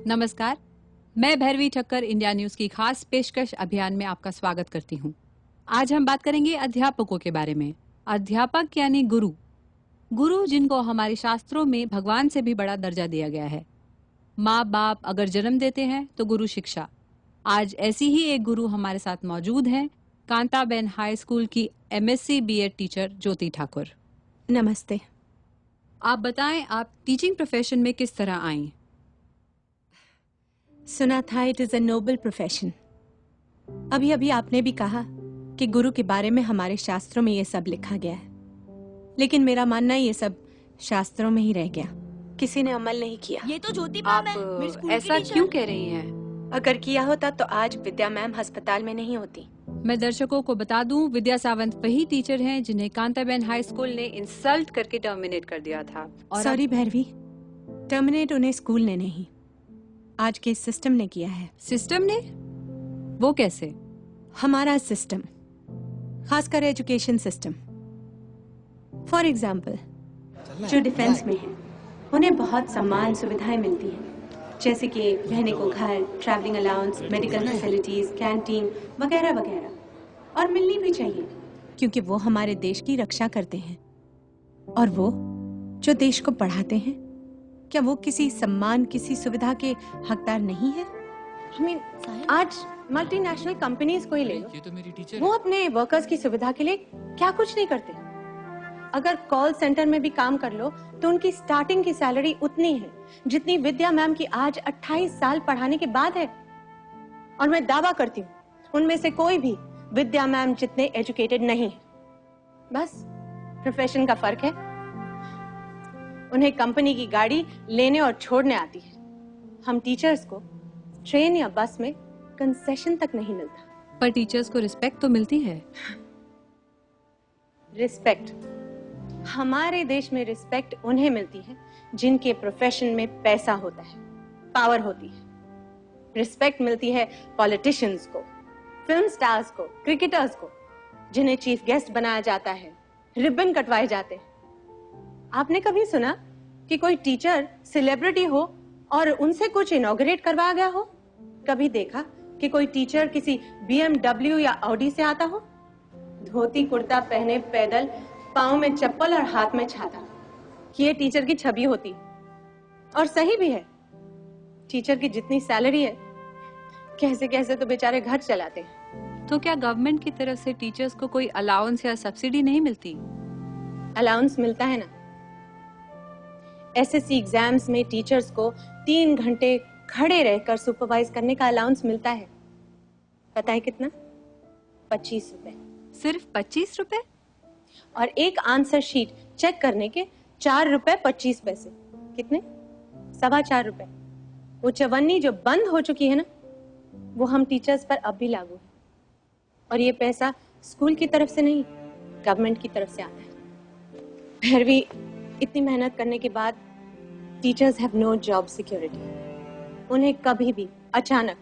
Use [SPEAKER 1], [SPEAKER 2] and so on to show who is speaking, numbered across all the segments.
[SPEAKER 1] नमस्कार, मैं Bhairavi Thakkar India news की खास पेशकश अभियान में आपका स्वागत करती हूँ। आज हम बात करेंगे अध्यापकों के बारे में। अध्यापक यानी गुरु। गुरु जिनको हमारे शास्त्रों में भगवान से भी बड़ा दर्जा दिया गया है। माँ बाप अगर जन्म देते हैं तो गुरु शिक्षा। आज ऐसी ही एक गुरु हमारे साथ मौजूद हैं, कांताबेन हाई स्कूल की MSc BEd टीचर ज्योति ठाकुर।
[SPEAKER 2] नमस्ते।
[SPEAKER 1] आप बताएं, आप टीचिंग प्रोफेशन में किस तरह आई?
[SPEAKER 2] सुना था it is a noble profession. अभी अभी आपने भी कहा कि गुरु के बारे में हमारे शास्त्रों में ये सब लिखा गया है, लेकिन मेरा मानना ये सब शास्त्रों में ही रह गया, किसी ने अमल नहीं किया।
[SPEAKER 3] ये तो ज्योति मैम है, मेरी स्कूल की
[SPEAKER 1] ऐसा
[SPEAKER 3] टीचर।
[SPEAKER 1] क्यों कह रही हैं?
[SPEAKER 2] अगर किया होता तो आज विद्या मैम अस्पताल में नहीं होती।
[SPEAKER 1] मैं दर्शकों को बता दूं, विद्या सावंत वही टीचर हैं जिन्हें कांताबेन हाई स्कूल ने इंसल्ट करके टर्मिनेट कर दिया था। और
[SPEAKER 2] सॉरी भैरवी, टर्मिनेट उन्हें स्कूल ने नहीं, आज के सिस्टम ने किया है।
[SPEAKER 1] सिस्टम ने? वो कैसे?
[SPEAKER 2] हमारा सिस्टम, खासकर एजुकेशन सिस्टम। फॉर एग्जाम्पल, जो डिफेंस में है उन्हें बहुत सम्मान सुविधाएं मिलती हैं, जैसे कि रहने को घर, travelling allowance, medical facilities, canteen वगैरह वगैरह, और मिलनी भी चाहिए क्योंकि वो हमारे देश की रक्षा करते हैं। और वो जो देश को बढ़ाते हैं, क्या वो किसी सम्मान, किसी सुविधा के हकदार नहीं है? I mean, आज मल्टीनेशनल कंपनीज को ही ले लो,
[SPEAKER 4] ये तो मेरी टीचर
[SPEAKER 2] वो अपने वर्कर्स की सुविधा के लिए क्या कुछ नहीं करते। अगर कॉल सेंटर में भी काम कर लो तो उनकी स्टार्टिंग की सैलरी उतनी है जितनी विद्या मैम की आज 28 साल पढ़ाने के बाद है। और मैं दावा करती हूँ उनमें से कोई भी विद्या मैम जितने एजुकेटेड नहीं है। बस प्रोफेशन का फर्क है। उन्हें कंपनी की गाड़ी लेने और छोड़ने आती है। हम टीचर्स को ट्रेन या बस में कंसेशन तक नहीं मिलता।
[SPEAKER 1] पर टीचर्स को रिस्पेक्ट तो मिलती है।
[SPEAKER 2] रिस्पेक्ट, हमारे देश में रिस्पेक्ट उन्हें मिलती है जिनके प्रोफेशन में पैसा होता है, पावर होती है। रिस्पेक्ट मिलती है पॉलिटिशियंस को, फिल्म स्टार्स को, क्रिकेटर्स को, जिन्हें चीफ गेस्ट बनाया जाता है, रिबन कटवाए जाते हैं। आपने कभी सुना कि कोई टीचर सेलिब्रिटी हो और उनसे कुछ इनॉग्रेट करवाया गया हो? कभी देखा कि कोई टीचर किसी BMW या ऑडी से आता हो? धोती कुर्ता पहने, पैदल, पाँव में चप्पल और हाथ में छाता, ये टीचर की छवि होती। और सही भी है, टीचर की जितनी सैलरी है, कैसे कैसे तो बेचारे घर चलाते हैं।
[SPEAKER 1] तो क्या गवर्नमेंट की तरफ से टीचर्स को कोई अलाउंस या सब्सिडी नहीं मिलती?
[SPEAKER 2] अलाउंस मिलता है ना। SSC एग्जाम्स में टीचर्स को 3 घंटे खड़े रहकर सुपरवाइज करने का अलाउंस मिलता है। पता है कितना? 25 रुपए।
[SPEAKER 1] सिर्फ 25 रुपए?
[SPEAKER 2] और एक आंसर शीट चेक करने के 4 रुपए 25 पैसे। कितने? 4.25 रुपए। वो चवन्नी जो बंद हो चुकी है ना, वो हम टीचर्स पर अब भी लागू है। और ये पैसा स्कूल की तरफ से नहीं, गवर्नमेंट की तरफ से आता है। भैरवी, इतनी मेहनत करने के बाद teachers have no job security. उन्हें कभी भी अचानक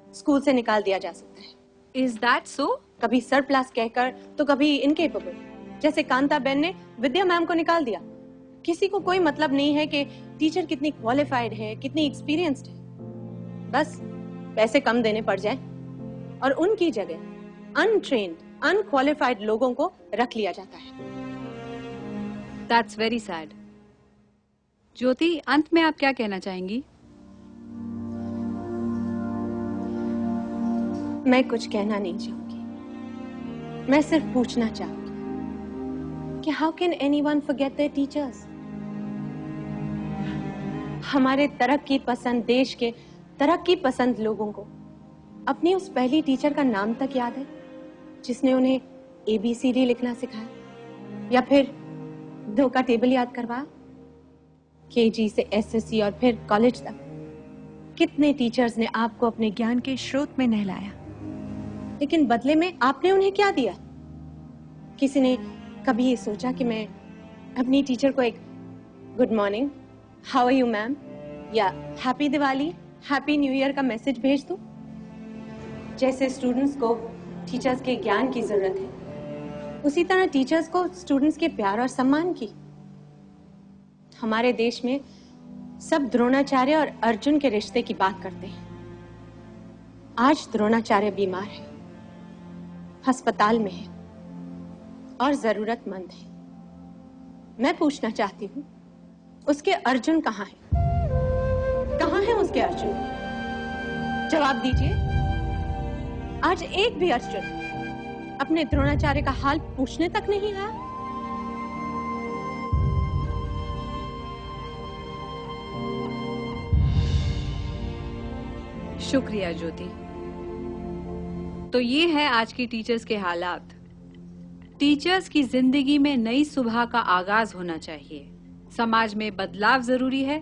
[SPEAKER 2] स्कूल से निकाल दिया जा सकता है।
[SPEAKER 1] Is that so?
[SPEAKER 2] कभी सरप्लस कहकर तो कभी इनकेपेबल, जैसे कांताबेन ने विद्या मैम को निकाल दिया। किसी को कोई मतलब नहीं है कि टीचर कितनी क्वालिफाइड है, कितनी एक्सपीरियंस्ड है। बस पैसे कम देने पड़ जाए और उनकी जगह अनट्रेन्ड, अनक्वालिफाइड लोगों को रख लिया जाता है।
[SPEAKER 1] That's very sad. ज्योति, अंत में आप क्या कहना चाहेंगी?
[SPEAKER 2] मैं कुछ कहना नहीं चाहूंगी, मैं सिर्फ पूछना चाहूंगी कि how can anyone forget there teachers? हमारे तरक्की पसंद देश के तरक्की पसंद लोगों को अपनी उस पहली टीचर का नाम तक याद है जिसने उन्हें ABCD लिखना सिखाया, या फिर 2 का टेबल याद करवाया। KG से SSC और फिर कॉलेज तक कितने टीचर्स ने आपको अपने ज्ञान के स्रोत में नहलाया, लेकिन बदले में आपने उन्हें क्या दिया? किसी ने कभी ये सोचा कि मैं अपनी टीचर को एक good morning, how are you ma'am, या happy Diwali, happy new year का मैसेज भेज दूं? जैसे स्टूडेंट्स को टीचर्स के ज्ञान की जरूरत है, उसी तरह टीचर्स को स्टूडेंट्स के प्यार और सम्मान की। हमारे देश में सब द्रोणाचार्य और अर्जुन के रिश्ते की बात करते हैं। आज द्रोणाचार्य बीमार है, अस्पताल में है और जरूरतमंद है। मैं पूछना चाहती हूँ, उसके अर्जुन कहाँ है? कहाँ है उसके अर्जुन? जवाब दीजिए। आज एक भी अर्जुन अपने द्रोणाचार्य का हाल पूछने तक नहीं आया।
[SPEAKER 1] शुक्रिया ज्योति। तो ये है आज की टीचर्स के हालात। टीचर्स की जिंदगी में नई सुबह का आगाज होना चाहिए। समाज में बदलाव जरूरी है,